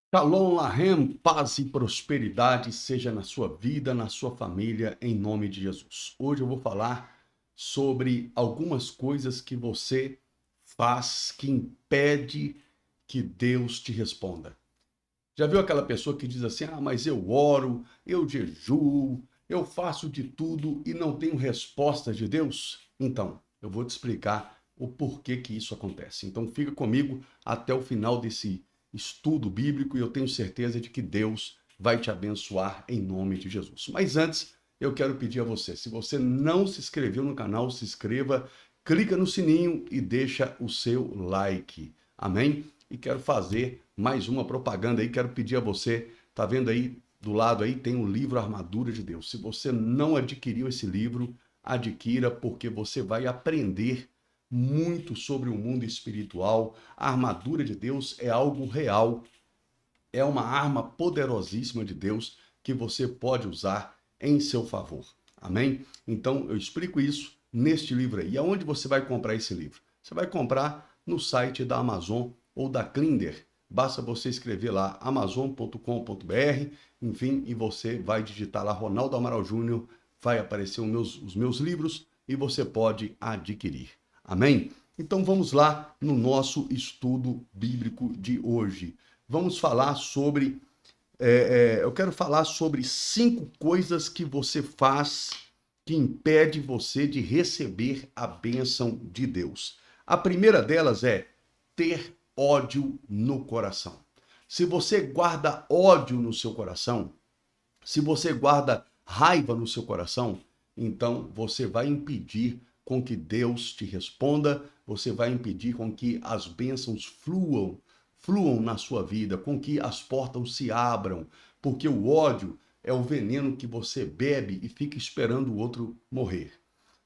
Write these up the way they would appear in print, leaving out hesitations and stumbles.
Shalom Lahem, paz e prosperidade seja na sua vida, na sua família, em nome de Jesus. Hoje eu vou falar sobre algumas coisas que você faz que impede que Deus te responda. Já viu aquela pessoa que diz assim: "Ah, mas eu oro, eu jejuo, eu faço de tudo e não tenho resposta de Deus?" Então, eu vou te explicar o porquê que isso acontece. Então, fica comigo até o final desse estudo bíblico e eu tenho certeza de que Deus vai te abençoar em nome de Jesus. Mas antes, eu quero pedir a você, se você não se inscreveu no canal, se inscreva, clica no sininho e deixa o seu like. Amém? E quero fazer mais uma propaganda aí, quero pedir a você, tá vendo aí do lado aí tem o livro Armadura de Deus. Se você não adquiriu esse livro, adquira porque você vai aprender muito sobre o mundo espiritual. A armadura de Deus é algo real, é uma arma poderosíssima de Deus que você pode usar em seu favor. Amém? Então eu explico isso neste livro aí. E aonde você vai comprar esse livro? Você vai comprar no site da Amazon ou da Klinder. Basta você escrever lá amazon.com.br, enfim, e você vai digitar lá Ronaldo Amaral Júnior, vai aparecer os meus livros e você pode adquirir. Amém? Então vamos lá no nosso estudo bíblico de hoje. Vamos falar sobre. Eu quero falar sobre 5 coisas que você faz que impede você de receber a bênção de Deus. A primeira delas é ter ódio no coração. Se você guarda ódio no seu coração, se você guarda raiva no seu coração, então você vai impedir com que Deus te responda, você vai impedir com que as bênçãos fluam na sua vida, com que as portas se abram, porque o ódio é o veneno que você bebe e fica esperando o outro morrer.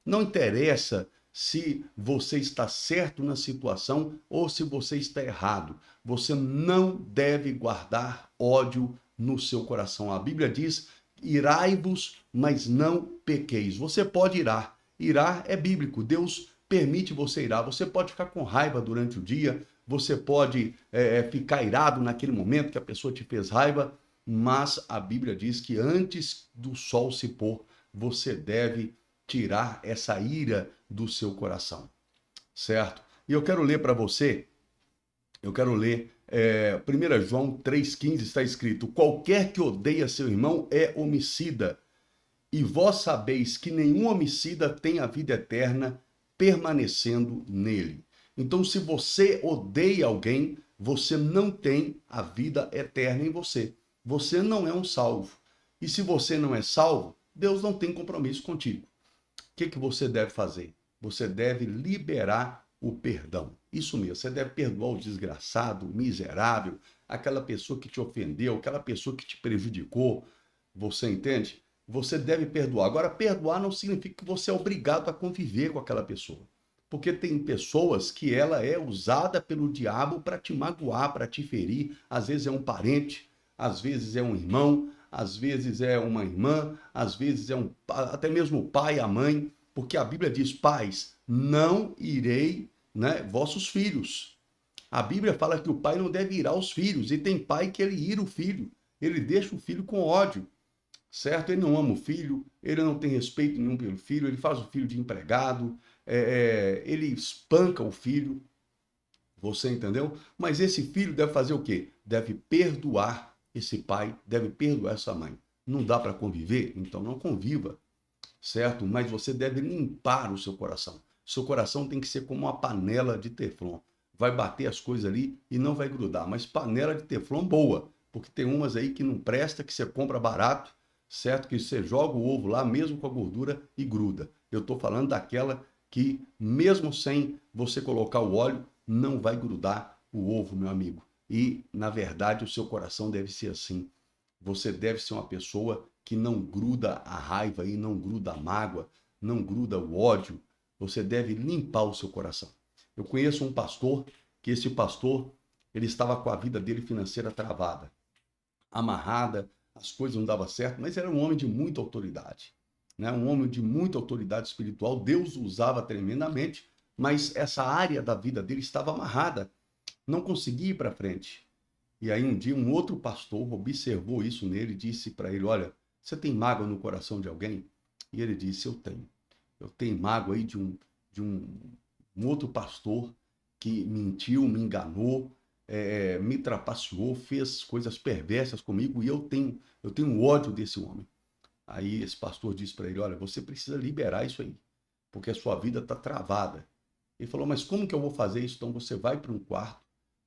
Não interessa se você está certo na situação ou se você está errado. Você não deve guardar ódio no seu coração. A Bíblia diz: irai-vos, mas não pequeis. Você pode irar. Irar é bíblico. Deus permite você irar. Você pode ficar com raiva durante o dia, você pode ficar irado naquele momento que a pessoa te fez raiva, mas a Bíblia diz que antes do sol se pôr, você deve tirar essa ira do seu coração, certo? E eu quero ler para você, eu quero ler 1 João 3,15, está escrito: qualquer que odeia seu irmão é homicida, e vós sabeis que nenhum homicida tem a vida eterna permanecendo nele. Então, se você odeia alguém, você não tem a vida eterna em você. Você não é um salvo. E se você não é salvo, Deus não tem compromisso contigo. Que você deve fazer? Você deve liberar o perdão. Isso mesmo, você deve perdoar o desgraçado, o miserável, aquela pessoa que te ofendeu, aquela pessoa que te prejudicou. Você entende? Você deve perdoar. Agora, perdoar não significa que você é obrigado a conviver com aquela pessoa. Porque tem pessoas que ela é usada pelo diabo para te magoar, para te ferir. Às vezes é um parente, às vezes é um irmão, às vezes é uma irmã, às vezes é até mesmo o pai, a mãe, porque a Bíblia diz: pais, não irei, né, vossos filhos. A Bíblia fala que o pai não deve irar os filhos, e tem pai que ele ira o filho, ele deixa o filho com ódio, certo? Ele não ama o filho, ele não tem respeito nenhum pelo filho, ele faz o filho de empregado, ele espanca o filho, você entendeu? Mas esse filho deve fazer o quê? Deve perdoar esse pai, deve perdoar essa mãe. Não dá para conviver? Então não conviva, certo? Mas você deve limpar o seu coração. Seu coração tem que ser como uma panela de teflon. Vai bater as coisas ali e não vai grudar. Mas panela de teflon boa, porque tem umas aí que não presta, que você compra barato, certo? Que você joga o ovo lá, mesmo com a gordura, e gruda. Eu estou falando daquela que, mesmo sem você colocar o óleo, não vai grudar o ovo, meu amigo. E, na verdade, o seu coração deve ser assim. Você deve ser uma pessoa que não gruda a raiva e não gruda a mágoa, não gruda o ódio. Você deve limpar o seu coração. Eu conheço um pastor que esse pastor, ele estava com a vida dele financeira travada, amarrada, as coisas não davam certo, mas era um homem de muita autoridade, né? Um homem de muita autoridade espiritual. Deus o usava tremendamente, mas essa área da vida dele estava amarrada, não conseguia ir para frente. E aí um dia um outro pastor observou isso nele e disse para ele, olha, você tem mágoa no coração de alguém? E ele disse, eu tenho. Eu tenho mágoa aí de um outro pastor que mentiu, me enganou, me trapaceou, fez coisas perversas comigo e eu tenho ódio desse homem. Aí esse pastor disse para ele, olha, você precisa liberar isso aí, porque a sua vida está travada. Ele falou, mas como que eu vou fazer isso? Então você vai para um quarto,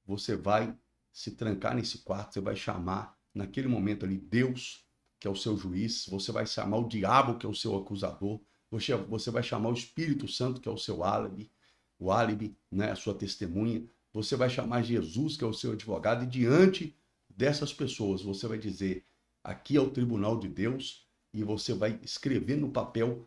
você vai se trancar nesse quarto, você vai chamar, naquele momento ali, Deus, que é o seu juiz, você vai chamar o diabo, que é o seu acusador, você vai chamar o Espírito Santo, que é o álibi, né, a sua testemunha, você vai chamar Jesus, que é o seu advogado, e diante dessas pessoas você vai dizer, aqui é o tribunal de Deus, e você vai escrever no papel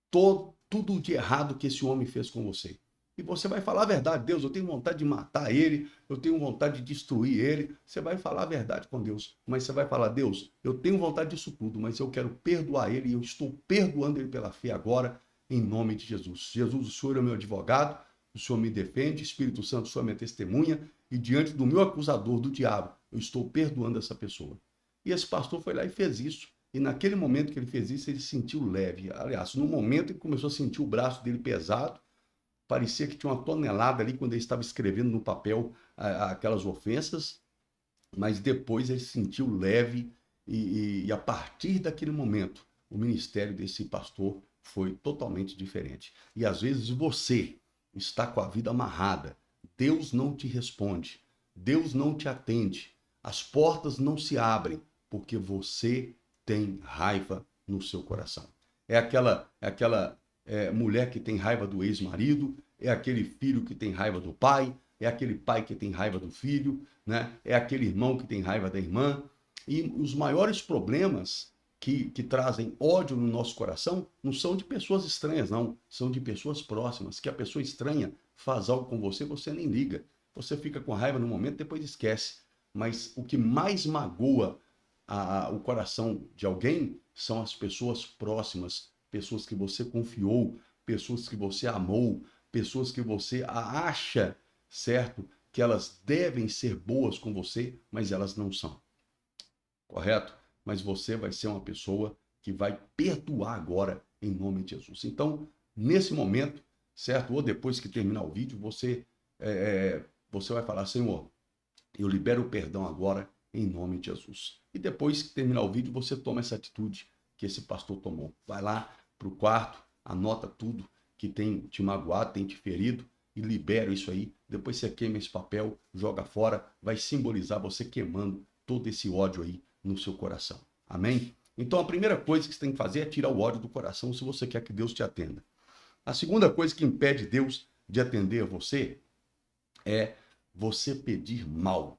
tudo de errado que esse homem fez com você. E você vai falar a verdade, Deus, eu tenho vontade de matar ele, eu tenho vontade de destruir ele. Você vai falar a verdade com Deus, mas você vai falar, Deus, eu tenho vontade disso tudo, mas eu quero perdoar ele e eu estou perdoando ele pela fé agora, em nome de Jesus. Jesus, o Senhor é o meu advogado, o Senhor me defende, Espírito Santo, o Senhor é minha testemunha, e diante do meu acusador, do diabo, eu estou perdoando essa pessoa. E esse pastor foi lá e fez isso. E naquele momento que ele fez isso, ele sentiu leve. Aliás, no momento ele começou a sentir o braço dele pesado, parecia que tinha uma tonelada ali quando ele estava escrevendo no papel aquelas ofensas, mas depois ele se sentiu leve e a partir daquele momento o ministério desse pastor foi totalmente diferente. E às vezes você está com a vida amarrada, Deus não te responde, Deus não te atende, as portas não se abrem porque você tem raiva no seu coração. É aquela mulher que tem raiva do ex-marido, é aquele filho que tem raiva do pai, é aquele pai que tem raiva do filho, né? É aquele irmão que tem raiva da irmã. E os maiores problemas que trazem ódio no nosso coração não são de pessoas estranhas, não. São de pessoas próximas, que a pessoa estranha faz algo com você, você nem liga. Você fica com raiva no momento, depois esquece. Mas o que mais magoa o coração de alguém são as pessoas próximas, pessoas que você confiou, pessoas que você amou, pessoas que você acha, certo? Que elas devem ser boas com você, mas elas não são. Correto? Mas você vai ser uma pessoa que vai perdoar agora em nome de Jesus. Então, nesse momento, certo? Ou depois que terminar o vídeo, você vai falar, Senhor, eu libero o perdão agora em nome de Jesus. E depois que terminar o vídeo, você toma essa atitude que esse pastor tomou. Vai lá para o quarto, anota tudo que tem te magoado, tem te ferido e libera isso aí. Depois você queima esse papel, joga fora, vai simbolizar você queimando todo esse ódio aí no seu coração. Amém? Então a primeira coisa que você tem que fazer é tirar o ódio do coração se você quer que Deus te atenda. A segunda coisa que impede Deus de atender a você é você pedir mal.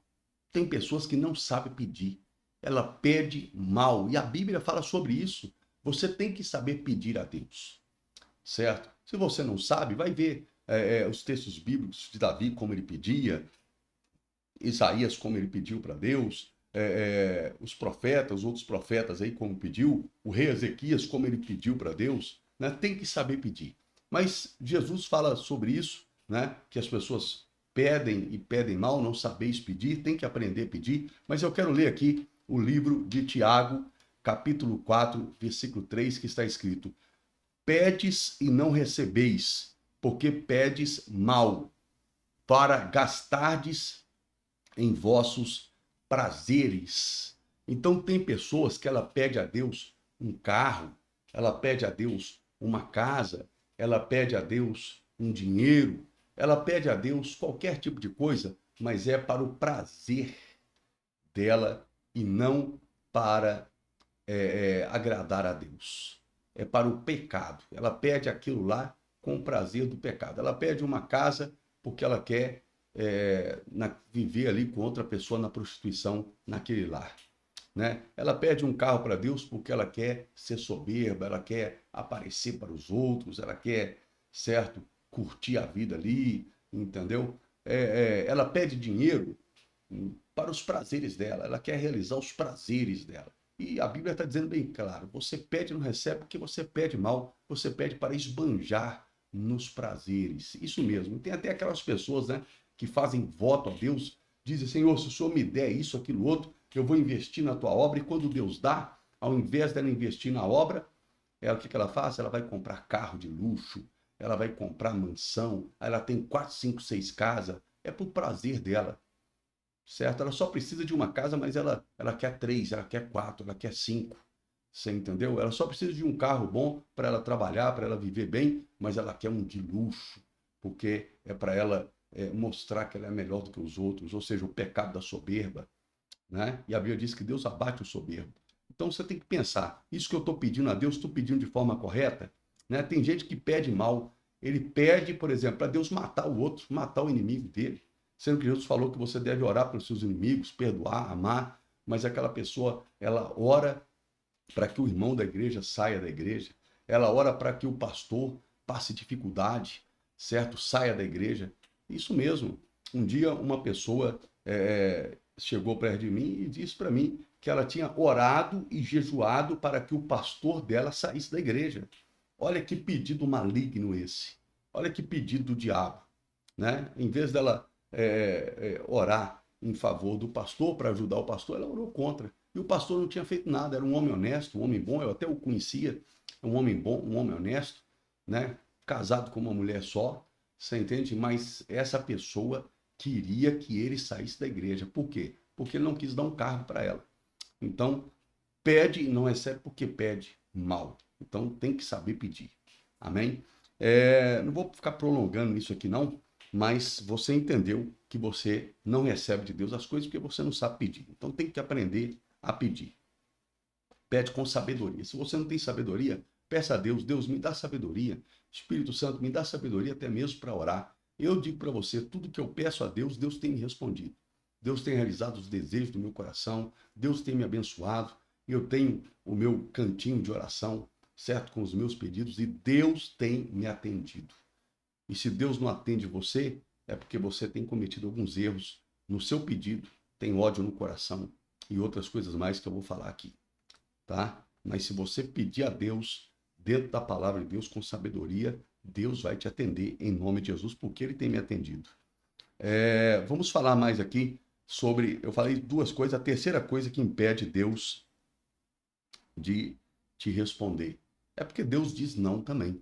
Tem pessoas que não sabem pedir. Ela pede mal. E a Bíblia fala sobre isso. Você tem que saber pedir a Deus. Certo? Se você não sabe, vai ver os textos bíblicos de Davi, como ele pedia, Isaías, como ele pediu para Deus, os profetas, outros profetas aí, como pediu, o rei Ezequias, como ele pediu para Deus, né? Tem que saber pedir. Mas Jesus fala sobre isso, né? Que as pessoas pedem e pedem mal, não sabeis pedir, tem que aprender a pedir. Mas eu quero ler aqui o livro de Tiago, capítulo 4, versículo 3, que está escrito: pedes e não recebeis, porque pedes mal, para gastardes em vossos prazeres. Então tem pessoas que ela pede a Deus um carro, ela pede a Deus uma casa, ela pede a Deus um dinheiro, ela pede a Deus qualquer tipo de coisa, mas é para o prazer dela e não para agradar a Deus. É para o pecado. Ela pede aquilo lá com o prazer do pecado. Ela pede uma casa porque ela quer viver ali com outra pessoa na prostituição naquele lar. Né? Ela pede um carro para Deus porque ela quer ser soberba, ela quer aparecer para os outros, ela quer, certo, curtir a vida ali, entendeu? Ela pede dinheiro para os prazeres dela, ela quer realizar os prazeres dela. E a Bíblia está dizendo bem claro, você pede e não recebe porque você pede mal, você pede para esbanjar nos prazeres. Isso mesmo. Tem até aquelas pessoas, né, que fazem voto a Deus dizem, Senhor, se o Senhor me der isso, aquilo, outro, eu vou investir na tua obra. E quando Deus dá, ao invés dela investir na obra, ela, o que ela faz? Ela vai comprar carro de luxo, ela vai comprar mansão, ela tem 4, 5, 6 casas, é por prazer dela, certo? Ela só precisa de uma casa, mas ela quer 3, ela quer 4, ela quer 5, você entendeu? Ela só precisa de um carro bom para ela trabalhar, para ela viver bem, mas ela quer um de luxo, porque é para ela mostrar que ela é melhor do que os outros, ou seja, o pecado da soberba, né? E a Bíblia diz que Deus abate o soberbo. Então você tem que pensar, isso que eu estou pedindo a Deus, estou pedindo de forma correta? Né? Tem gente que pede mal. Ele pede, por exemplo, para Deus matar o outro, matar o inimigo dele. Sendo que Jesus falou que você deve orar pelos seus inimigos, perdoar, amar, mas aquela pessoa, ela ora para que o irmão da igreja saia da igreja, ela ora para que o pastor passe dificuldade, certo? Saia da igreja. Isso mesmo. Um dia uma pessoa chegou perto de mim e disse para mim que ela tinha orado e jejuado para que o pastor dela saísse da igreja. Olha que pedido maligno esse. Olha que pedido do diabo, né? Em vez dela orar em favor do pastor, para ajudar o pastor, ela orou contra. E o pastor não tinha feito nada, era um homem honesto, um homem bom, eu até o conhecia, um homem bom, um homem honesto, né? Casado com uma mulher só, você entende? Mas essa pessoa queria que ele saísse da igreja. Por quê? Porque ele não quis dar um cargo para ela. Então, pede e não recebe porque pede mal. Então, tem que saber pedir. Amém? Não vou ficar prolongando isso aqui, não, mas você entendeu que você não recebe de Deus as coisas porque você não sabe pedir. Então, tem que aprender a pedir. Pede com sabedoria. Se você não tem sabedoria, peça a Deus. Deus, me dá sabedoria. Espírito Santo, me dá sabedoria até mesmo para orar. Eu digo para você, tudo que eu peço a Deus, Deus tem me respondido. Deus tem realizado os desejos do meu coração. Deus tem me abençoado. Eu tenho o meu cantinho de oração, certo? Com os meus pedidos. E Deus tem me atendido. E se Deus não atende você, é porque você tem cometido alguns erros no seu pedido, tem ódio no coração e outras coisas mais que eu vou falar aqui, tá? Mas se você pedir a Deus, dentro da palavra de Deus, com sabedoria, Deus vai te atender em nome de Jesus, porque Ele tem me atendido. Vamos falar mais aqui sobre, eu falei duas coisas, a terceira coisa que impede Deus de te responder é porque Deus diz não também.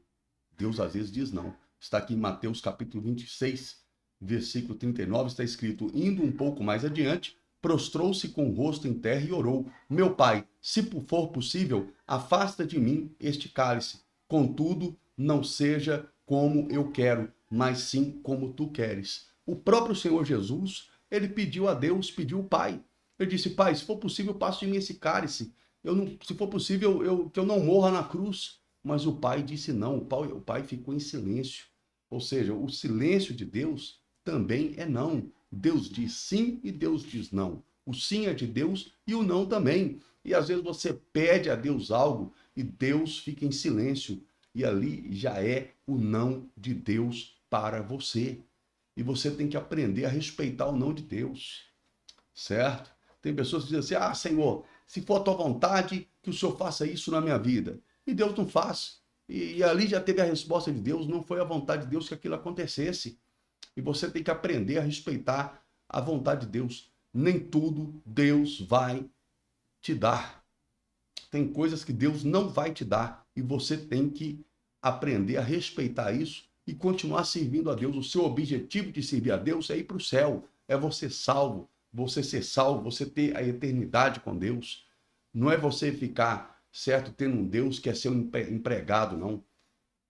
Deus às vezes diz não. Está aqui em Mateus capítulo 26, versículo 39, está escrito, indo um pouco mais adiante, prostrou-se com o rosto em terra e orou, meu pai, se for possível, afasta de mim este cálice, contudo, não seja como eu quero, mas sim como tu queres. O próprio Senhor Jesus, ele pediu a Deus, pediu ao Pai. Ele disse, Pai, se for possível, passe de mim esse cálice. Se for possível, que eu não morra na cruz. Mas o Pai disse não, o pai ficou em silêncio. Ou seja, o silêncio de Deus também é não. Deus diz sim e Deus diz não. O sim é de Deus e o não também. E às vezes você pede a Deus algo e Deus fica em silêncio. E ali já é o não de Deus para você. E você tem que aprender a respeitar o não de Deus. Certo? Tem pessoas que dizem assim, Senhor, se for a tua vontade, que o Senhor faça isso na minha vida. E Deus não faz. E ali já teve a resposta de Deus, não foi a vontade de Deus que aquilo acontecesse. E você tem que aprender a respeitar a vontade de Deus. Nem tudo Deus vai te dar. Tem coisas que Deus não vai te dar. E você tem que aprender a respeitar isso e continuar servindo a Deus. O seu objetivo de servir a Deus é ir para o céu. É você salvo. Você ser salvo, você ter a eternidade com Deus. Não é você ficar, certo, tendo um Deus que é seu empregado, não.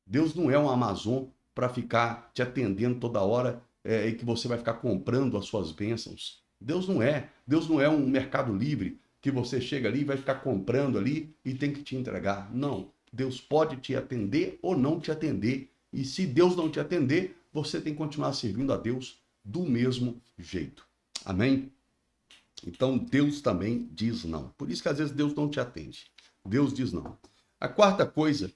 Deus não é um Amazon para ficar te atendendo toda hora e que você vai ficar comprando as suas bênçãos. Deus não é. Deus não é um mercado livre que você chega ali e vai ficar comprando ali e tem que te entregar. Não. Deus pode te atender ou não te atender. E se Deus não te atender, você tem que continuar servindo a Deus do mesmo jeito. Amém? Então, Deus também diz não. Por isso que às vezes Deus não te atende. Deus diz não. A quarta coisa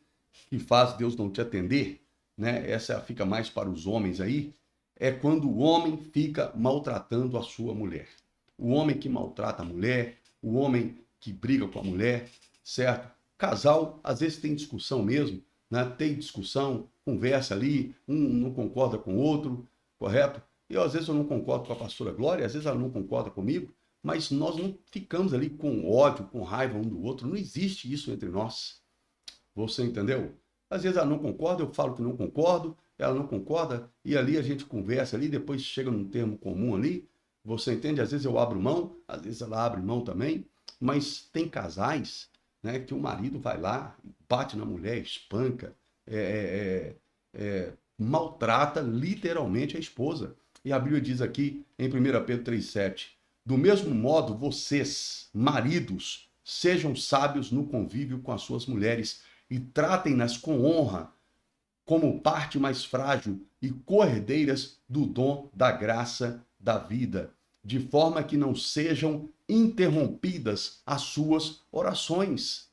que faz Deus não te atender, né? Essa fica mais para os homens aí, é quando o homem fica maltratando a sua mulher. O homem que maltrata a mulher, o homem que briga com a mulher, certo? Casal, às vezes tem discussão mesmo, né? Tem discussão, conversa ali, um não concorda com o outro, correto? Às vezes eu não concordo com a pastora Glória, às vezes ela não concorda comigo, mas nós não ficamos ali com ódio, com raiva um do outro. Não existe isso entre nós. Você entendeu? Às vezes ela não concorda, eu falo que não concordo, ela não concorda, e ali a gente conversa ali, depois chega num termo comum ali. Você entende? Às vezes eu abro mão, às vezes ela abre mão também, mas tem casais, né, que o marido vai lá, bate na mulher, espanca, maltrata literalmente a esposa. E a Bíblia diz aqui em 1 Pedro 3,7: do mesmo modo, vocês, maridos, sejam sábios no convívio com as suas mulheres e tratem-nas com honra, como parte mais frágil e co-herdeiras do dom da graça da vida, de forma que não sejam interrompidas as suas orações.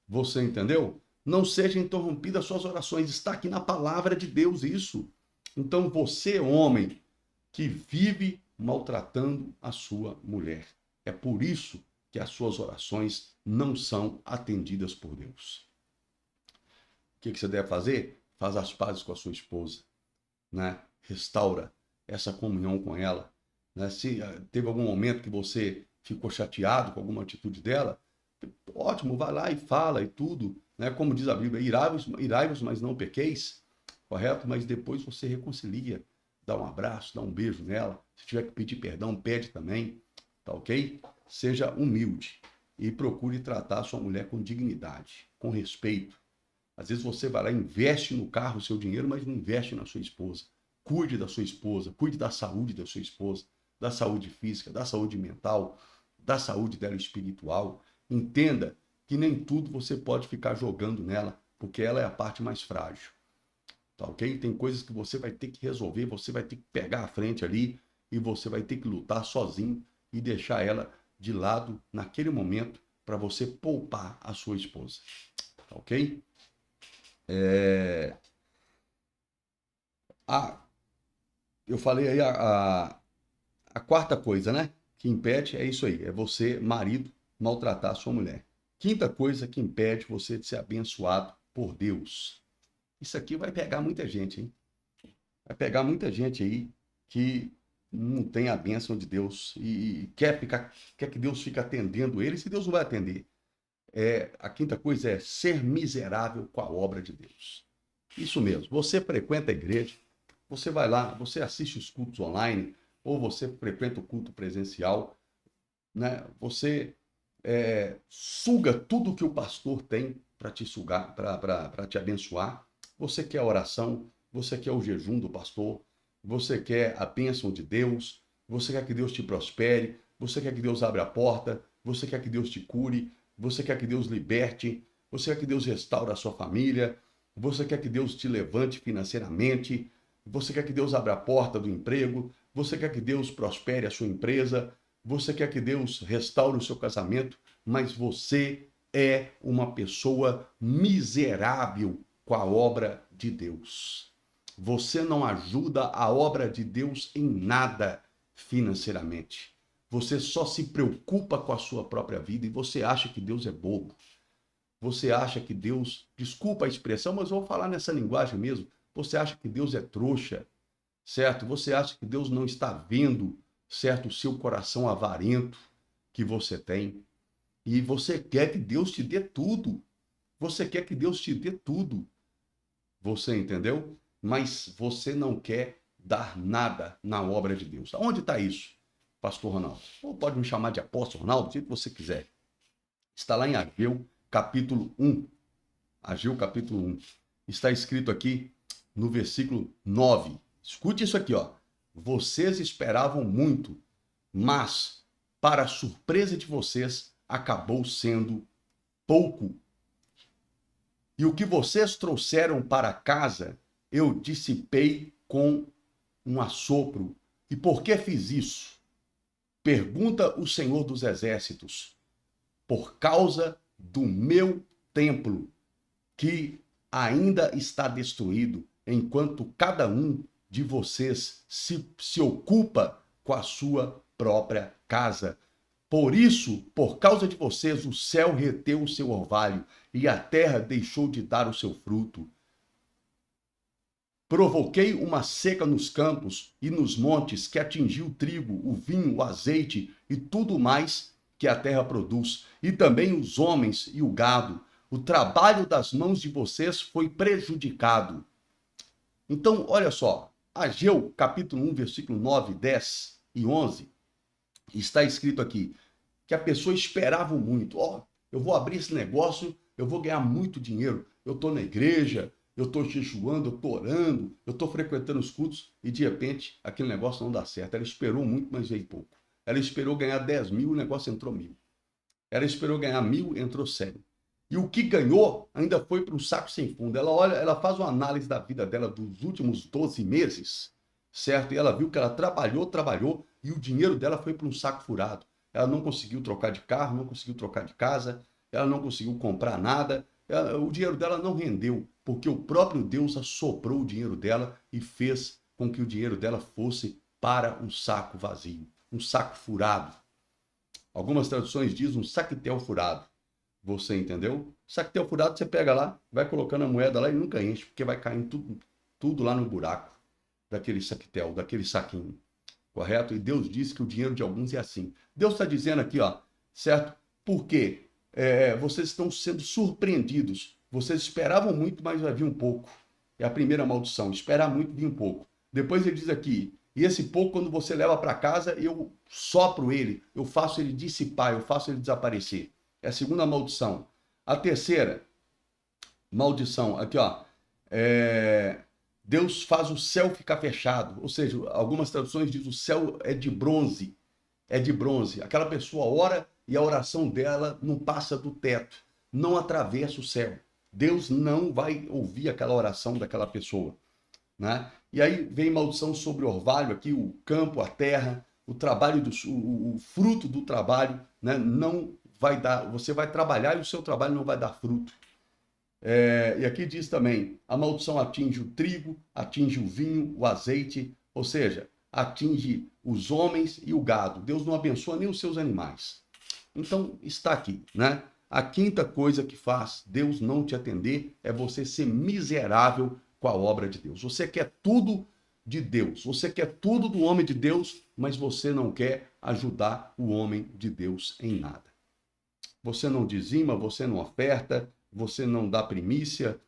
Você entendeu? Não sejam interrompidas as suas orações. Está aqui na palavra de Deus isso. Então você, homem, que vive maltratando a sua mulher. É por isso que as suas orações não são atendidas por Deus. O que você deve fazer? Faz as pazes com a sua esposa, né? Restaura essa comunhão com ela. Né? Se teve algum momento que você ficou chateado com alguma atitude dela, ótimo, vai lá e fala e tudo. Né? Como diz a Bíblia, irai-vos, mas não pequeis, correto? Mas depois você reconcilia, dá um abraço, dá um beijo nela. Se tiver que pedir perdão, pede também, tá ok? Seja humilde e procure tratar a sua mulher com dignidade, com respeito. Às vezes você vai lá e investe no carro o seu dinheiro, mas não investe na sua esposa. Cuide da sua esposa, cuide da saúde da sua esposa, da saúde física, da saúde mental, da saúde dela espiritual. Entenda que nem tudo você pode ficar jogando nela, porque ela é a parte mais frágil. Tá ok? Tem coisas que você vai ter que resolver, você vai ter que pegar a frente ali e você vai ter que lutar sozinho e deixar ela de lado naquele momento para você poupar a sua esposa. Tá ok? Eu falei aí a quarta coisa, né? Que impede é isso aí, é você, marido, maltratar a sua mulher. Quinta coisa que impede você de ser abençoado por Deus. Isso aqui vai pegar muita gente, hein? Vai pegar muita gente aí que não tem a bênção de Deus e quer que Deus fique atendendo eles, e Deus não vai atender. A quinta coisa é ser miserável com a obra de Deus. Isso mesmo. Você frequenta a igreja, você vai lá, você assiste os cultos online, ou você frequenta o culto presencial, né? Você suga tudo que o pastor tem para te sugar, para te abençoar. Você quer a oração, você quer o jejum do pastor, você quer a bênção de Deus, você quer que Deus te prospere, você quer que Deus abra a porta, você quer que Deus te cure, você quer que Deus liberte, você quer que Deus restaure a sua família, você quer que Deus te levante financeiramente, você quer que Deus abra a porta do emprego, você quer que Deus prospere a sua empresa, você quer que Deus restaure o seu casamento, mas você é uma pessoa miserável com a obra de Deus. Você não ajuda a obra de Deus em nada financeiramente. Você só se preocupa com a sua própria vida e você acha que Deus é bobo. Você acha que Deus, desculpa a expressão, mas eu vou falar nessa linguagem mesmo. Você acha que Deus é trouxa, certo? Você acha que Deus não está vendo, certo, o seu coração avarento que você tem. E você quer que Deus te dê tudo. Você quer que Deus te dê tudo. Você entendeu? Mas você não quer dar nada na obra de Deus. Onde está isso, pastor Ronaldo? Ou pode me chamar de apóstolo Ronaldo, do jeito que você quiser. Está lá em Ageu, capítulo 1. Ageu, capítulo 1. Está escrito aqui no versículo 9. Escute isso aqui, ó. Vocês esperavam muito, mas, para a surpresa de vocês, acabou sendo pouco. E o que vocês trouxeram para casa, eu dissipei com um assopro. E por que fiz isso? Pergunta o Senhor dos Exércitos. Por causa do meu templo, que ainda está destruído, enquanto cada um de vocês se ocupa com a sua própria casa. Por isso, por causa de vocês, o céu reteu o seu orvalho e a terra deixou de dar o seu fruto. Provoquei uma seca nos campos e nos montes que atingiu o trigo, o vinho, o azeite e tudo mais que a terra produz, e também os homens e o gado. O trabalho das mãos de vocês foi prejudicado. Então, olha só, Ageu, capítulo 1, versículo 9, 10 e 11, está escrito aqui que a pessoa esperava muito. Ó, eu vou abrir esse negócio, eu vou ganhar muito dinheiro. Eu estou na igreja, eu estou jejuando, eu estou orando, eu estou frequentando os cultos e de repente aquele negócio não dá certo. Ela esperou muito, mas veio pouco. Ela esperou ganhar 10 mil, o negócio entrou 1.000. Ela esperou ganhar 1.000, entrou 100. E o que ganhou ainda foi para um saco sem fundo. Ela olha, ela faz uma análise da vida dela dos últimos 12 meses, certo? E ela viu que ela trabalhou, e o dinheiro dela foi para um saco furado. Ela não conseguiu trocar de carro, não conseguiu trocar de casa, ela não conseguiu comprar nada. O dinheiro dela não rendeu, porque o próprio Deus assoprou o dinheiro dela e fez com que o dinheiro dela fosse para um saco vazio, um saco furado. Algumas traduções dizem um saquetel furado. Você entendeu? Saquetel furado, você pega lá, vai colocando a moeda lá e nunca enche, porque vai caindo tudo lá no buraco daquele saquetel, daquele saquinho. Correto? E Deus diz que o dinheiro de alguns é assim. Deus está dizendo aqui, ó, certo? Porque vocês estão sendo surpreendidos. Vocês esperavam muito, mas vai vir um pouco. É a primeira maldição. Esperar muito, vir um pouco. Depois ele diz aqui, e esse pouco, quando você leva para casa, eu sopro ele, eu faço ele dissipar, eu faço ele desaparecer. É a segunda maldição. A terceira maldição, aqui ó, Deus faz o céu ficar fechado. Ou seja, algumas traduções dizem o céu é de bronze. É de bronze. Aquela pessoa ora e a oração dela não passa do teto, não atravessa o céu. Deus não vai ouvir aquela oração daquela pessoa, né? E aí vem maldição sobre o orvalho aqui, o campo, a terra, o trabalho, o fruto do trabalho, né? Não vai dar, você vai trabalhar e o seu trabalho não vai dar fruto. E aqui diz também, a maldição atinge o trigo, atinge o vinho, o azeite, ou seja, atinge os homens e o gado. Deus não abençoa nem os seus animais. Então, está aqui, né? A quinta coisa que faz Deus não te atender é você ser miserável com a obra de Deus. Você quer tudo de Deus, você quer tudo do homem de Deus, mas você não quer ajudar o homem de Deus em nada. Você não dizima, você não oferta, você não dá primícia,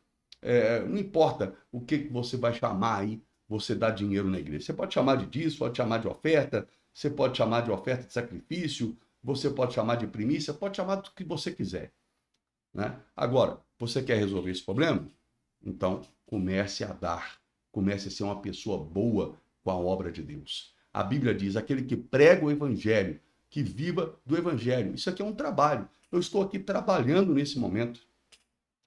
não importa o que você vai chamar aí, você dá dinheiro na igreja. Você pode chamar de dízimo, pode chamar de oferta, você pode chamar de oferta de sacrifício, você pode chamar de primícia, pode chamar do que você quiser, né? Agora, você quer resolver esse problema? Então, comece a dar, comece a ser uma pessoa boa com a obra de Deus. A Bíblia diz, aquele que prega o evangelho, que viva do evangelho. Isso aqui é um trabalho. Eu estou aqui trabalhando nesse momento.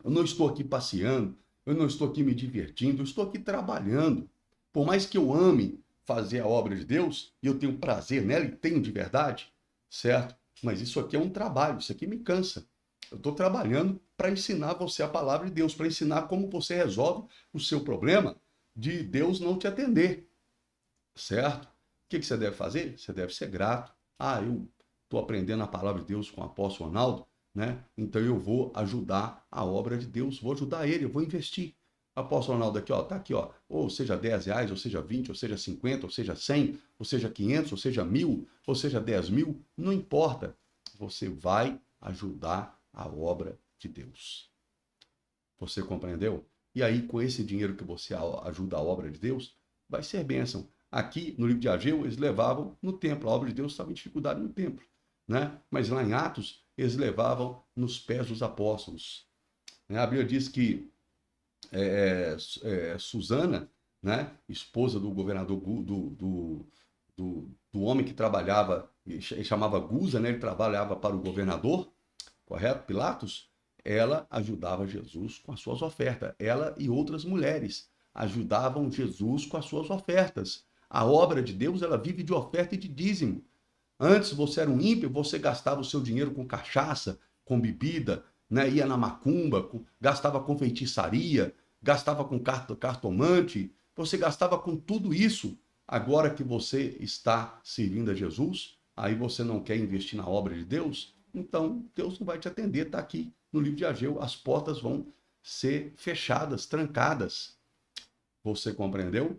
Eu não estou aqui passeando, eu não estou aqui me divertindo, eu estou aqui trabalhando. Por mais que eu ame fazer a obra de Deus, e eu tenho prazer nela, e tenho de verdade, certo? Mas isso aqui é um trabalho, isso aqui me cansa. Eu estou trabalhando para ensinar você a palavra de Deus, para ensinar como você resolve o seu problema de Deus não te atender, certo? O que você deve fazer? Você deve ser grato. Eu estou aprendendo a palavra de Deus com o apóstolo Ronaldo, né? Então eu vou ajudar a obra de Deus, vou ajudar ele, eu vou investir. Apóstolo Ronaldo aqui, ó, tá aqui, ó, ou seja R$10, ou seja 20, ou seja 50, ou seja 100, ou seja 500, ou seja 1.000, ou seja 10.000, não importa. Você vai ajudar a obra de Deus. Você compreendeu? E aí, com esse dinheiro que você ajuda a obra de Deus, vai ser bênção. Aqui, no livro de Ageu, eles levavam no templo. A obra de Deus estava em dificuldade no templo, né? Mas lá em Atos, eles levavam nos pés dos apóstolos. A Bíblia diz que Susana, né, esposa do governador, do homem que trabalhava, ele chamava Guza, né, ele trabalhava para o governador, correto? Pilatos, ela ajudava Jesus com as suas ofertas. Ela e outras mulheres ajudavam Jesus com as suas ofertas. A obra de Deus, ela vive de oferta e de dízimo. Antes você era um ímpio, você gastava o seu dinheiro com cachaça, com bebida, né? Ia na macumba, gastava com feitiçaria, gastava com cartomante, você gastava com tudo isso. Agora que você está servindo a Jesus, aí você não quer investir na obra de Deus, então Deus não vai te atender. Está aqui no livro de Ageu, as portas vão ser fechadas, trancadas. Você compreendeu?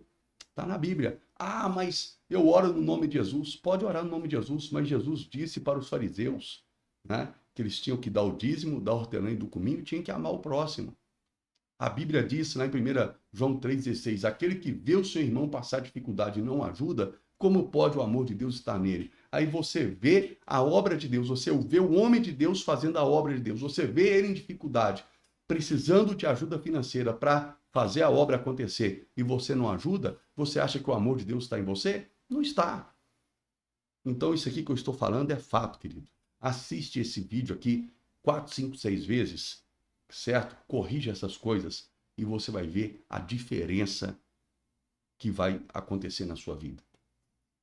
Está na Bíblia. Ah, mas eu oro no nome de Jesus. Pode orar no nome de Jesus, mas Jesus disse para os fariseus, né, que eles tinham que dar o dízimo, dar a hortelã e do cominho, e tinham que amar o próximo. A Bíblia diz lá em 1 João 3,16, aquele que vê o seu irmão passar dificuldade e não ajuda, como pode o amor de Deus estar nele? Aí você vê a obra de Deus, você vê o homem de Deus fazendo a obra de Deus, você vê ele em dificuldade, precisando de ajuda financeira para fazer a obra acontecer, e você não ajuda, você acha que o amor de Deus está em você? Não está. Então isso aqui que eu estou falando é fato, querido. Assiste esse vídeo aqui 4, 5, 6 vezes, certo? Corrija essas coisas e você vai ver a diferença que vai acontecer na sua vida.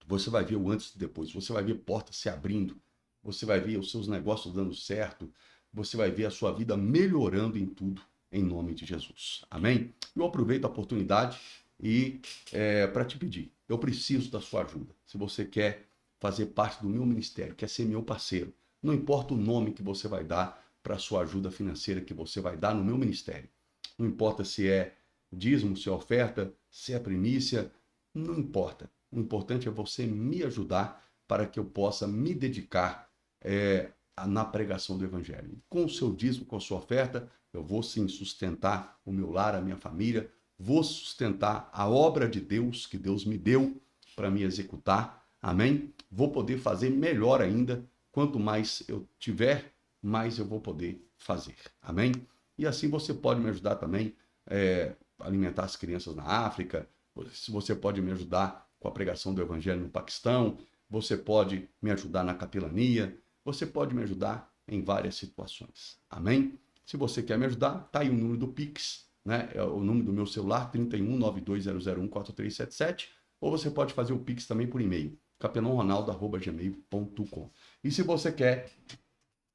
Você vai ver o antes e depois, você vai ver portas se abrindo, você vai ver os seus negócios dando certo, você vai ver a sua vida melhorando em tudo, em nome de Jesus. Amém? Eu aproveito a oportunidade e para te pedir, eu preciso da sua ajuda. Se você quer fazer parte do meu ministério, quer ser meu parceiro, não importa o nome que você vai dar para a sua ajuda financeira que você vai dar no meu ministério. Não importa se é dízimo, se é oferta, se é primícia, não importa. O importante é você me ajudar para que eu possa me dedicar na pregação do Evangelho. Com o seu dízimo, com a sua oferta, eu vou sim sustentar o meu lar, a minha família, vou sustentar a obra de Deus que Deus me deu para me executar. Amém? Vou poder fazer melhor ainda. Quanto mais eu tiver, mais eu vou poder fazer. Amém? E assim você pode me ajudar também a alimentar as crianças na África. Você pode me ajudar com a pregação do Evangelho no Paquistão. Você pode me ajudar na capelania. Você pode me ajudar em várias situações. Amém? Se você quer me ajudar, tá aí o número do Pix, né? É o número do meu celular, 319200014377. Ou você pode fazer o Pix também por e-mail, capelãoronaldo@gmail.com. E se você quer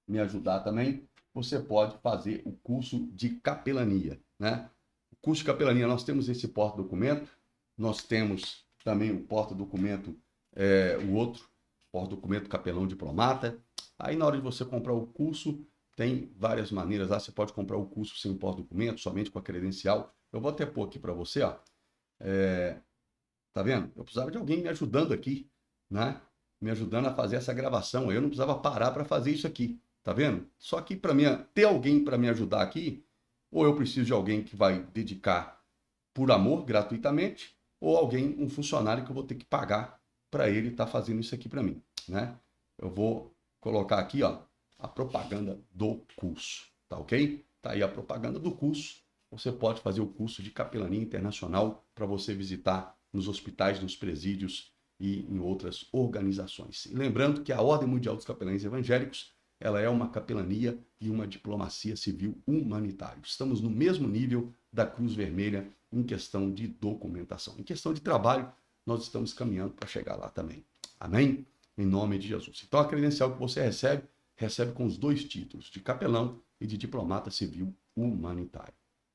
me ajudar também, você pode fazer o curso de capelania, né? O curso de capelania, nós temos esse porta-documento, nós temos também o porta-documento, o outro porta-documento capelão diplomata. Aí na hora de você comprar o curso, tem várias maneiras lá, você pode comprar o curso sem porta-documento, somente com a credencial. Eu vou até pôr aqui para você, ó. Tá vendo? Eu precisava de alguém me ajudando aqui, né? Me ajudando a fazer essa gravação. Eu não precisava parar para fazer isso aqui, tá vendo? Só que para mim ter alguém para me ajudar aqui, ou eu preciso de alguém que vai dedicar por amor, gratuitamente, ou alguém, um funcionário que eu vou ter que pagar para ele estar fazendo isso aqui para mim, né? Eu vou colocar aqui, ó, a propaganda do curso, tá ok? Tá aí a propaganda do curso. Você pode fazer o curso de capelania internacional para você visitar nos hospitais, nos presídios e em outras organizações. E lembrando que a Ordem Mundial dos Capelães Evangélicos, ela é uma capelania e uma diplomacia civil humanitária. Estamos no mesmo nível da Cruz Vermelha em questão de documentação. Em questão de trabalho, nós estamos caminhando para chegar lá também. Amém? Em nome de Jesus. Então, a credencial que você recebe com os dois títulos, de capelão e de diplomata civil humanitário.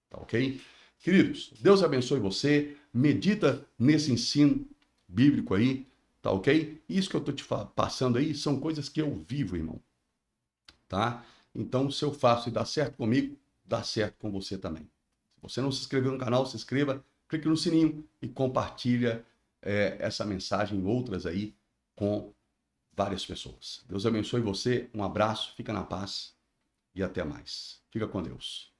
Tá ok? Queridos, Deus abençoe você, medita nesse ensino bíblico aí, tá ok? Isso que eu tô te passando aí são coisas que eu vivo, irmão, tá? Então, se eu faço e dá certo comigo, dá certo com você também. Se você não se inscreveu no canal, se inscreva, clique no sininho e compartilha essa mensagem e outras aí com várias pessoas. Deus abençoe você, um abraço, fica na paz e até mais. Fica com Deus.